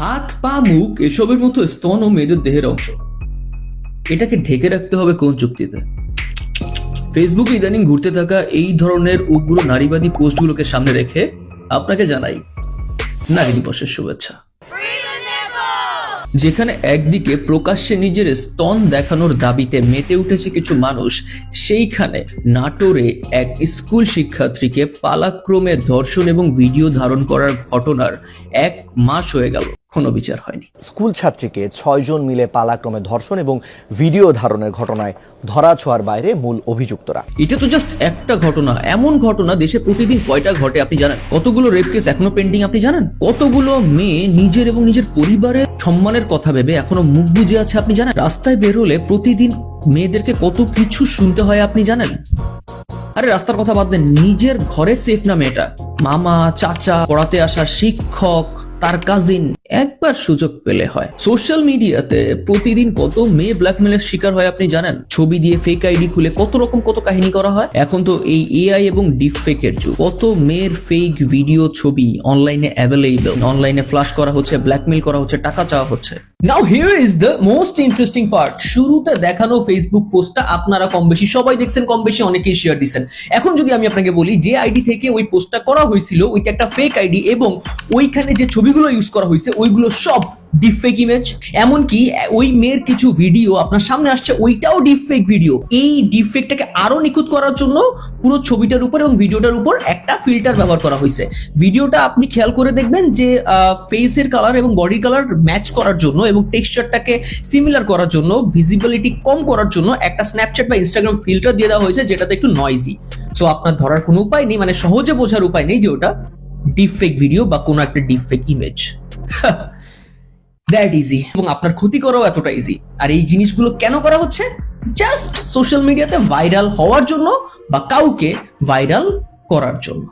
হাত, পা, মুখ এসবের মতো স্তন ও মেয়েদের দেহের অংশ, এটাকে ঢেকে রাখতে হবে কোন যুক্তিতে? ফেসবুকে ইদানিং ঘুরতে থাকা এই ধরনের উগ্র নারীবাদী পোস্টগুলোকে সামনে রেখে আপনাকে জানাই নারী দিবসের শুভেচ্ছা। যেখানে একদিকে প্রকাশ্যে নিজের স্তন দেখানোর দাবিতে মেতে উঠেছে কিছু মানুষ, সেইখানে নাটোরে এক স্কুল শিক্ষার্থীকে পালাক্রমে ধর্ষণ এবং ভিডিও ধারণ করার ঘটনার 1 মাস হয়ে গেল, কোনো বিচার হয়নি। স্কুল ছাত্রীকে 6 জন মিলে পালাক্রমে ধর্ষণ এবং ভিডিও ধারণের ঘটনায় ধরাছোঁয়ার বাইরে মূল অভিযুক্তরা। এটা তো জাস্ট একটা ঘটনা। এমন ঘটনা দেশে প্রতিদিন কয়টা ঘটে আপনি জানেন? কতগুলো রেপ কেস এখনো পেন্ডিং আপনি জানেন? কতগুলো মেয়ে নিজের এবং নিজের পরিবারের সম্মানের কথা ভেবে এখনো মুখ বুজে আছে আপনি জানেন? রাস্তায় বেরোলে প্রতিদিন মেয়েদেরকে কত কিছু শুনতে হয় আপনি জানেন? আরে রাস্তার কথা বাদ দেন, নিজের ঘরে সেফ না মেয়েটা। মামা, চাচা, পড়াতে আসা শিক্ষক, তার কাজিন একবার সুযোগ পেলে হয়। সোশ্যাল মিডিয়াতে প্রতিদিন কত মেয়ে ব্ল্যাকমেলের শিকার হয় আপনি জানেন? ছবি দিয়ে ফেক আইডি খুলে কত কাহিনী করা হয়। এখন তো এই এআই এবং ডিপ ফেকের যুগ। কত মেয়ের ফেক ভিডিও, ছবি অনলাইনে অ্যাভেলেবল, অনলাইনে ফ্ল্যাশ করা হচ্ছে, ব্ল্যাকমেল করা হচ্ছে, টাকা চাওয়া হচ্ছে। Now here is the most interesting part. শুরুতে দেখানো ফেসবুক পোস্টটা আপনারা কম বেশি সবাই দেখছেন, কম বেশি অনেকেই শেয়ার দিচ্ছেন। এখন যদি আমি আপনাকে বলি যে আইডি থেকে ওই পোস্টটা করা হয়েছিল ওইটা একটা ফেক আইডি এবং ওইখানে যে ছবিগুলো ইউজ করা হয়েছে ওইগুলো সব ডিপফেক ইমেজ, এমনকি ওই মেয়ের কিছু ভিডিও আপনার সামনে আসছে ওইটাও ডিপফেক ভিডিও। এই ডিপফেকটাকে আরো নিখুঁত করার জন্য পুরো ছবিটার উপর এবং ভিডিওটার উপর একটা ফিল্টার ব্যবহার করা হয়েছে। ভিডিওটা আপনি খেয়াল করে দেখবেন যে ফেসের কালার এবং বডির কালার ম্যাচ করার জন্য এবং টেক্সচারটাকে সিমিলার করার জন্য, ভিজিবিলিটি কম করার জন্য একটা স্ন্যাপচ্যাট বা ইনস্টাগ্রাম ফিল্টার দিয়ে দেওয়া হয়েছে যেটাতে একটু নয়েজি। সো আপনার ধরার কোনো উপায় নেই, মানে সহজে বোঝার উপায় নেই যে ওটা ডিপফেক ভিডিও বা কোনো একটা ডিপফেক ইমেজ। দ্যাট ইজি, এবং আপনার ক্ষতি করাও এতটা ইজি। আর এই জিনিসগুলো কেন করা হচ্ছে? জাস্ট সোশ্যাল মিডিয়াতে ভাইরাল হওয়ার জন্য বা কাউকে ভাইরাল করার জন্য।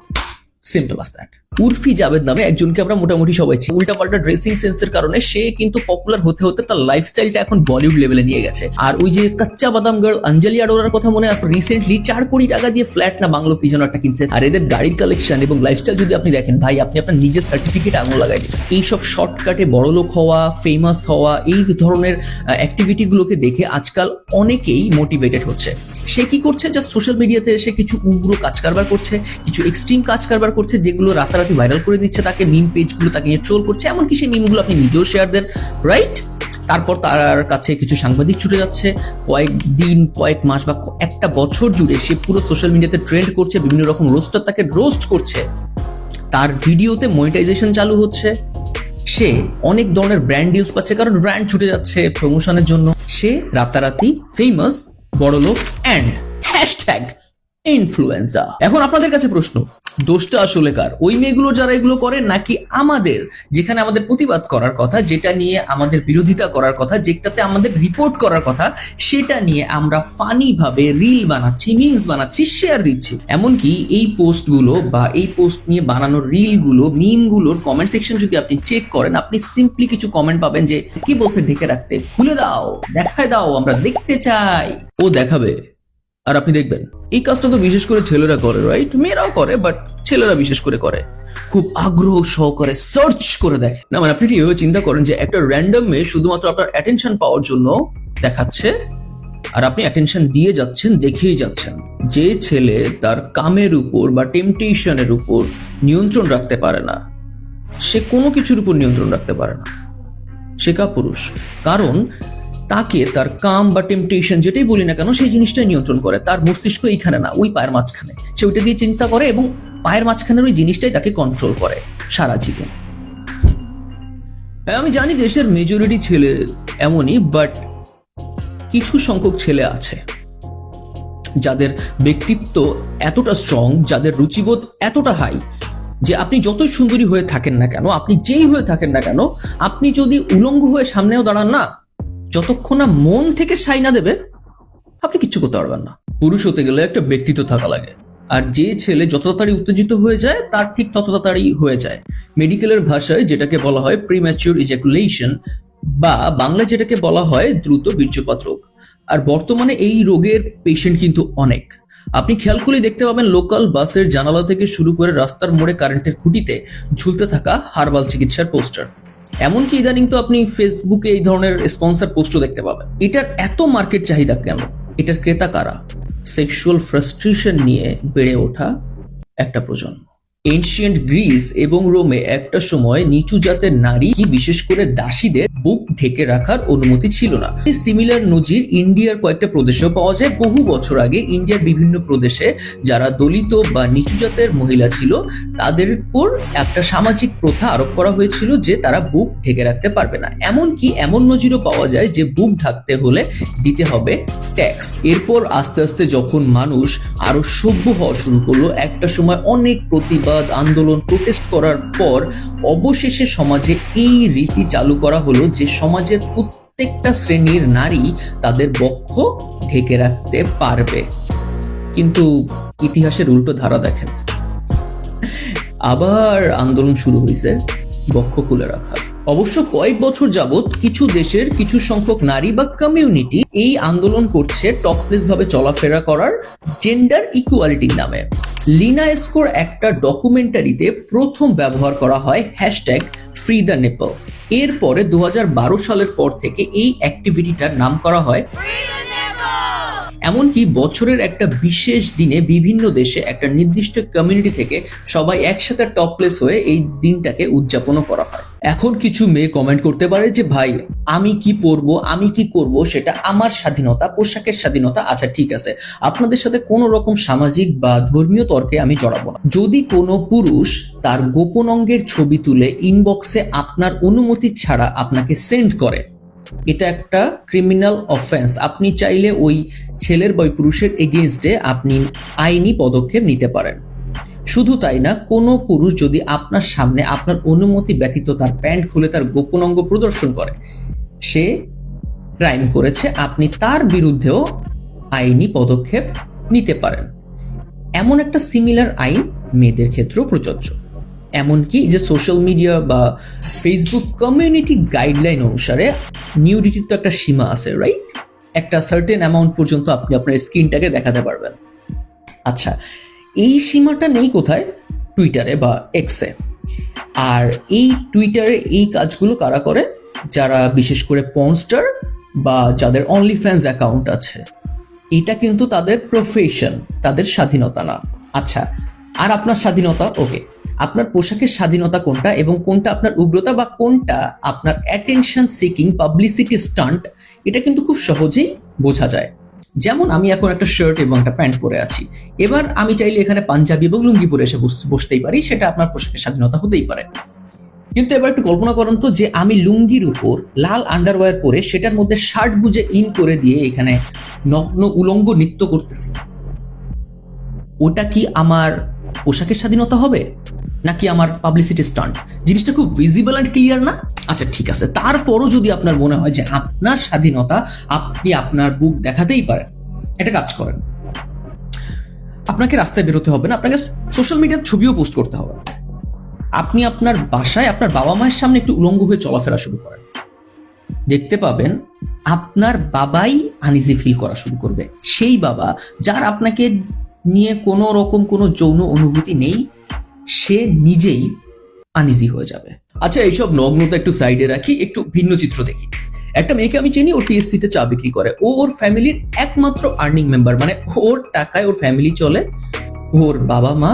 Simple as that. Urfi Javed নামে একজনকে আমরা মোটামুটি সবাই চিনি। উল্টাপাল্টা ড্রেসিং সেন্সের কারণে সে কিন্তু পপুলার হতে হতে তার লাইফস্টাইলটা এখন বলিউড লেভেলে নিয়ে গেছে। আর ওই যে কাচ্চা বাদাম গার্ল অঞ্জলি আরোরার কথা মনে আছে? রিসেন্টলি 4 কোটি টাকা দিয়ে ফ্ল্যাট না বাংলো কি যেন একটা কিনছে। আর এদের গাড়ির কালেকশন এবং লাইফস্টাইল যদি আপনি দেখেন, ভাই আপনি আপনার নিজের সার্টিফিকেট আঙুল লাগাই দিন। এইসব শর্টকাটে বড়লোক হওয়া, ফেমাস হওয়া, এই ধরনের অ্যাক্টিভিটি গুলোকে দেখে আজকাল অনেকেই মোটিভেটেড হচ্ছে। সে কি করছে? জাস্ট সোশ্যাল মিডিয়াতে এসে কিছু উগ্র কাজ কারবার করছে, কিছু এক্সট্রিম কাজ কারবার করছে, যেগুলো রাতারাতি ভাইরাল করে দিচ্ছে তাকে। মিম পেজগুলো তাকে নিয়ে ট্রোল করছে, এমনকি সেই মিমগুলো আপনি নিজেও শেয়ার দেন, রাইট? তারপর তার কাছে কিছু সাংবাদিক ছুটে যাচ্ছে, কয়েকদিন, কয়েক মাস বা একটা বছর জুড়ে সে পুরো সোশ্যাল মিডিয়াতে ট্রেন্ড করছে, বিভিন্ন রকম রোস্টার তাকে রোস্ট করছে, তার ভিডিওতে মনিটাইজেশন চালু হচ্ছে, সে অনেক ধরনের ব্র্যান্ড ডিলস পাচ্ছে কারণ ব্র্যান্ড ছুটে যাচ্ছে প্রমোশনের জন্য। সে রাতারাতি ফেমাস, বড়লোক অ্যান্ড হ্যাশট্যাগ ইনফ্লুয়েন্সার। এখন আপনাদের কাছে প্রশ্ন, দোষটা আসলে কার? ওই মেয়েগুলো যারা এগুলো করে, নাকি আমাদের? যেখানে আমাদের প্রতিবাদ করার কথা, যেটা নিয়ে আমাদের বিরোধিতা করার কথা, যেটাতে আমাদের রিপোর্ট করার কথা, সেটা নিয়ে আমরা ফানি ভাবে রিল বানাচ্ছি, মিমস বানাচ্ছি, শেয়ার দিচ্ছি। এমনকি এই পোস্টগুলো বা এই পোস্ট নিয়ে বানানো রিলগুলো, মিমগুলোর কমেন্ট সেকশন যদি আপনি চেক করেন, আপনি সিম্পলি কিছু কমেন্ট পাবেন যে কি বলছে, ঢেকে রাখতে, খুলে দাও, দেখায় দাও, আমরা দেখতে চাই। ও দেখাবে আর আপনি দেখবেন। এই কাজটা তো বিশেষ করে ছেলেরা করে, রাইট? মেয়েরাও করে, বাট ছেলেরা বিশেষ করে করে, খুব আগ্রহ সহকারে সার্চ করে দেখে। না মানে আপনি এভাবে চিন্তা করেন যে একটা র্যান্ডম মেয়ে শুধুমাত্র আপনার অ্যাটেনশন পাওয়ার জন্য দেখাচ্ছে, আর আপনি অ্যাটেনশন দিয়ে যাচ্ছেন, দেখেই যাচ্ছেন। যে ছেলে তার কামের উপর বা টেম্পটেশনের উপর নিয়ন্ত্রণ রাখতে পারে না, সে কোনো কিছুর উপর নিয়ন্ত্রণ রাখতে পারে না, সে কাপুরুষ। কারণ তাকে তার কাম বা টেম্পটেশন যেটাই বলি না কেন, সেই জিনিসটাই নিয়ন্ত্রণ করে। তার মস্তিষ্ক এইখানে না, ওই পায়ের মাঝখানে। সে ওইটা দিয়ে চিন্তা করে এবং পায়ের মাঝখানের ওই জিনিসটাই তাকে কন্ট্রোল করে সারা জীবন। আমি জানি দেশের মেজরিটি ছেলে এমনই, বাট কিছু সংখ্যক ছেলে আছে যাদের ব্যক্তিত্ব এতটা স্ট্রং, যাদের রুচিবোধ এতটা হাই যে আপনি যতই সুন্দরী হয়ে থাকেন না কেন, আপনি যেই হয়ে থাকেন না কেন, আপনি যদি উলঙ্গ হয়ে সামনেও দাঁড়ান না, যতক্ষণ না মন থেকে সাই না দেবে, আপনি কিচ্ছু করতে পারবেন না। পুরুষ হতে গেলে একটা ব্যক্তিত্ব থাকা লাগে। আর যে ছেলে যত তাড়াতাড়ি উত্তেজিত হয়ে যায়, তার ঠিক তত তাড়াতাড়ি হয়ে যায়। মেডিকেলের ভাষায় যেটাকে বলা হয় প্রিম্যাচিউর ইজাকুলেশন, বা বাংলায় যেটাকে বলা হয় দ্রুত বীর্যপাত রোগ। আর বর্তমানে এই রোগের পেশেন্ট কিন্তু অনেক। আপনি খেয়াল করে দেখতে পাবেন লোকাল বাসের জানালা থেকে শুরু করে রাস্তার মোড়ে কারেন্টের খুঁটিতে ঝুলতে থাকা হার্বাল চিকিৎসার পোস্টার। এমনকি ইদানিং তো আপনি ফেসবুকে এই ধরনের স্পন্সর পোস্টও দেখতে পাবেন। এটার এত মার্কেট চাহিদা কেন? এটার ক্রেতা কারা? সেক্সুয়াল ফ্রাস্ট্রেশন নিয়ে বেড়ে ওঠা একটা প্রজন্ম। এনশিয়েন্ট গ্রিস এবং রোমে একটা সময় নিচু জাতের নারী, বিশেষ করে দাসীদের বুক ঢেকে রাখার অনুমতি ছিল না। সিমিলার নজির ইন্ডিয়ার কয়েকটা প্রদেশেও পাওয়া যায়। বহু বছর আগে ইন্ডিয়ার বিভিন্ন প্রদেশে যারা দলিত বা নিচু জাতের মহিলা ছিল তাদের উপর একটা সামাজিক প্রথা আরোপ করা হয়েছিল যে তারা বুক ঢেকে রাখতে পারবে না। এমনকি এমন নজিরও পাওয়া যায় যে বুক ঢাকতে হলে দিতে হবে ট্যাক্স। এরপর আস্তে আস্তে যখন মানুষ আরো সভ্য হওয়া শুরু করলো, একটা সময় অনেক প্রতিবাদ, আন্দোলন, প্রোটেস্ট করার পর অবশেষে সমাজে এই রীতি চালু করা হলো যে সমাজের প্রত্যেকটা শ্রেণীর নারী তাদের বক্ষ ঢেকে রাখতে পারবে। কিন্তু ইতিহাসের উল্টো ধারা দেখেন, আবার আন্দোলন শুরু হয়েছে বক্ষ খুলে রাখার। অবশ্য কয়েক বছর যাবত কিছু দেশের কিছু সংখ্যক নারী বা কমিউনিটি এই আন্দোলন করছে টপলেস ভাবে চলাফেরা করার জেন্ডার ইকুয়ালিটির নামে। লিনা এস্কোর একটা ডকুমেন্টারিতে প্রথম ব্যবহার করা হয় হ্যাশট্যাগ ফ্রি দ্য নিপল। এরপরে 2012 সালের পর থেকে এই অ্যাক্টিভিটিটার নাম করা হয় এমনকি বছরের একটা বিশেষ দিনে বিভিন্ন দেশে একটা নির্দিষ্ট কমিউনিটি থেকে সবাই একসাথে টপলেস হয়ে এই দিনটাকে উদযাপনও করা হয়। এখন কিছু মেয়ে কমেন্ট করতে পারে যে ভাই আমি কি পরবো, আমি কি করব সেটা আমার স্বাধীনতা, পোশাকের স্বাধীনতা। আচ্ছা ঠিক আছে, আপনাদের সাথে কোনো রকম সামাজিক বা ধর্মীয় তর্কে আমি জড়াবো না। যদি কোনো পুরুষ তার গোপন অঙ্গের ছবি তুলে ইনবক্সে আপনার অনুমতি ছাড়া আপনাকে সেন্ড করে, এটা একটা ক্রিমিনাল অফেন্স। আপনি চাইলে ওই ছেলের বা পুরুষের এগেইনস্টে আপনি আইনি পদক্ষেপ নিতে পারেন। শুধু তাই না, কোনো পুরুষ যদি আপনার সামনে আপনার অনুমতি ব্যতীত তার প্যান্ট খুলে তার গোপন অঙ্গ প্রদর্শন করে, সে ক্রাইম করেছে। আপনি তার বিরুদ্ধেও আইনি পদক্ষেপ নিতে পারেন। এমন একটা সিমিলার আইন মেয়েদের ক্ষেত্রেও প্রযোজ্য। এমনকি যে সোশ্যাল মিডিয়া বা ফেসবুক কমিউনিটি গাইডলাইন অনুসারে নিউডিটির তো একটা সীমা আছে, রাইট? একটা সার্টেন অ্যামাউন্ট পর্যন্ত আপনি আপনার স্ক্রিনটাকে দেখাতে পারবেন। আচ্ছা, এই সীমাটা নেই কোথায়? টুইটারে বা এক্সে। আর এই টুইটারে এই কাজগুলো কারা করে? যারা বিশেষ করে পর্নস্টার বা যাদের অনলি ফ্যান্স অ্যাকাউন্ট আছে। এটা কিন্তু তাদের প্রফেশন, তাদের স্বাধীনতা না। আচ্ছা, আর আপনার স্বাধীনতা? ওকে, আপনার পোশাকের স্বাধীনতা কোনটা এবং কোনটা আপনার উগ্রতা বা কোনটা আপনার অ্যাটেনশন সিকিং পাবলিসিটি স্টান্ট, এটা কিন্তু খুব সহজেই বোঝা যায়। যেমন আমি এখন একটা শার্ট এবং একটা প্যান্ট পরে আছি, এবার আমি চাইলে এখানে পাঞ্জাবি এবং লুঙ্গি পরে এসে বসতেই পারি, সেটা আপনার পোশাকের স্বাধীনতা হতেই পারে। কিন্তু এবার একটু কল্পনা করেন তো যে আমি লুঙ্গির উপর লাল আন্ডারওয়্যার পরে সেটার মধ্যে শার্ট বুঝে ইন করে দিয়ে এখানে নগ্ন উলঙ্গ নৃত্য করতেছি, ওটা কি আমার পোশাকের স্বাধীনতা হবে নাকি আমার পাবলিসিটি স্টান্ট? জিনিসটা খুব ভিজিবল অ্যান্ড ক্লিয়ার না? আচ্ছা ঠিক আছে, তারপরও যদি আপনার মনে হয় যে আপনার স্বাধীনতা, আপনি আপনার বুক দেখাতেই পারেন, একটা কাজ করেন, আপনাকে রাস্তায় বেরোতে হবে না, আপনাকে সোশ্যাল মিডিয়ার ছবিও পোস্ট করতে হবে। আপনি আপনার বাসায় আপনার বাবা মায়ের সামনে একটু উলঙ্গ হয়ে চলাফেরা শুরু করেন, দেখতে পাবেন আপনার বাবাই আনইজি ফিল করা শুরু করবে। সেই বাবা যার আপনাকে নিয়ে কোনো রকম কোনো যৌন অনুভূতি নেই, সে নিজেই আনইজি হয়ে যাবে। আচ্ছা, এইসব নগ্নতা একটু সাইডে রাখি, একটু ভিন্ন চিত্র দেখি। একটা মেয়েকে আমি চিনি, ও টিএসসি তে চা বিক্রি করে। ও ওর ফ্যামিলির একমাত্র আর্নিং মেম্বার, মানে ওর টাকায় ওর ফ্যামিলি চলে, ওর বাবা মা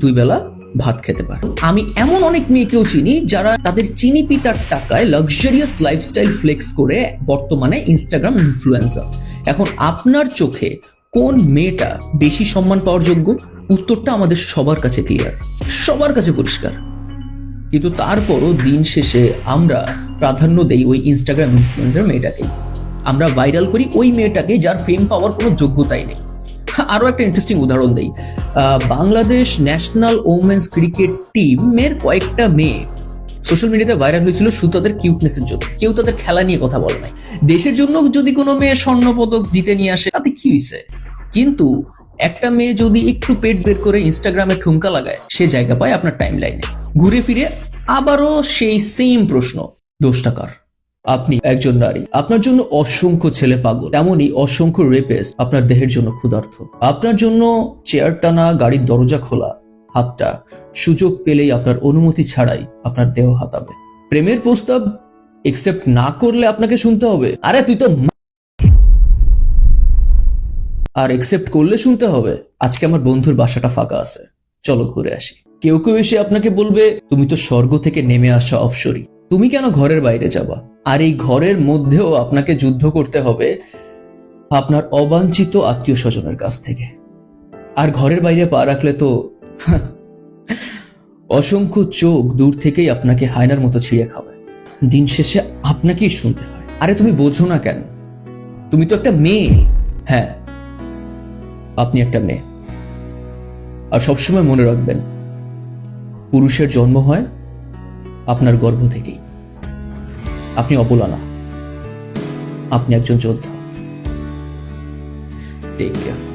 দুই বেলা ভাত খেতে পারে। আমি এমন অনেক মেয়েকেও চিনি যারা তাদের চিনি পিতার টাকায় লাক্সারিয়াস লাইফস্টাইল ফ্লেক্স করে বর্তমানে ইনস্টাগ্রাম ইনফ্লুয়েন্সার। এখন আপনার চোখে কোন মেয়েটা বেশি সম্মান পাওয়ার যোগ্য? উত্তরটা আমাদের সবার কাছে ক্লিয়ার, সবার কাছে পরিষ্কার। কিন্তু তারপরও দিন শেষে আমরা প্রাধান্য দেই ওই ইনস্টাগ্রাম ইনফ্লুয়েন্সার মেয়েটাকে। আমরা ভাইরাল করি ওই মেয়েটাকে যার ফেম পাওয়ার কোনো যোগ্যতাই নেই। আরো একটা ইন্টারেস্টিং উদাহরণ দেই, বাংলাদেশ ন্যাশনাল ওমেন্স ক্রিকেট টিমের কয়েকটা মেয়ে সোশ্যাল মিডিয়াতে ভাইরাল হয়েছিল শুধু তাদের কিউটনেসের জন্য। কেউ তাদের খেলা নিয়ে কথা বলে নাই। দেশের জন্য যদি কোনো মেয়ে স্বর্ণপদক জিতে নিয়ে আসে তাতে কি হয়েছে? কিন্তু একটা মেয়ে যদি একটু পেট বের করে ইনস্টাগ্রামে ঠুমকা লাগায়, সে জায়গা পায় আপনার টাইম লাইনে। ঘুরে ফিরে আবারও সেই সেম প্রশ্ন, দোষটা কার? আপনি একজন নারী, আপনার জন্য অসংখ্য ছেলে পাগল, তেমনই অসংখ্য রেপিস্ট আপনার দেহের জন্য ক্ষুধার্ত। আপনার জন্য চেয়ার টানা, গাড়ির দরজা খোলা, হাতটা সুযোগ পেলেই আপনার অনুমতি ছাড়াই আপনার দেহ হাতাবে। প্রেমের প্রস্তাব একসেপ্ট না করলে আপনাকে শুনতে হবে, আরে তুই তো আর একসেপ্ট করলে শুনতে হবে, আজকে আমার বন্ধুর বাসাটা ফাঁকা আছে, চলো ঘুরে আসি। কেউ কেউ এসে আপনাকে বলবে, তুমি তো স্বর্গ থেকে নেমে আসা অপ্সরী, তুমি কেন ঘরের বাইরে যাবা? আর এই ঘরের মধ্যেও আপনাকে যুদ্ধ করতে হবে আপনার অবাঞ্ছিত আত্মীয় স্বজনের কাছ থেকে। আর ঘরের বাইরে পা রাখলে তো অসংখ্য চোখ দূর থেকেই আপনাকে হায়নার মতো ছিঁড়ে খাবে। দিন শেষে আপনাকেই শুনতে হয়। আরে তুমি বোঝো না কেন? তুমি তো একটা মেয়ে। হ্যাঁ, আপনি একটা মেয়ে। আর সবসময় মনে রাখবেন, পুরুষের জন্ম হয় আপনার গর্ভ থেকেই। আপনি অবলা না, আপনি একজন যোদ্ধা। Take care.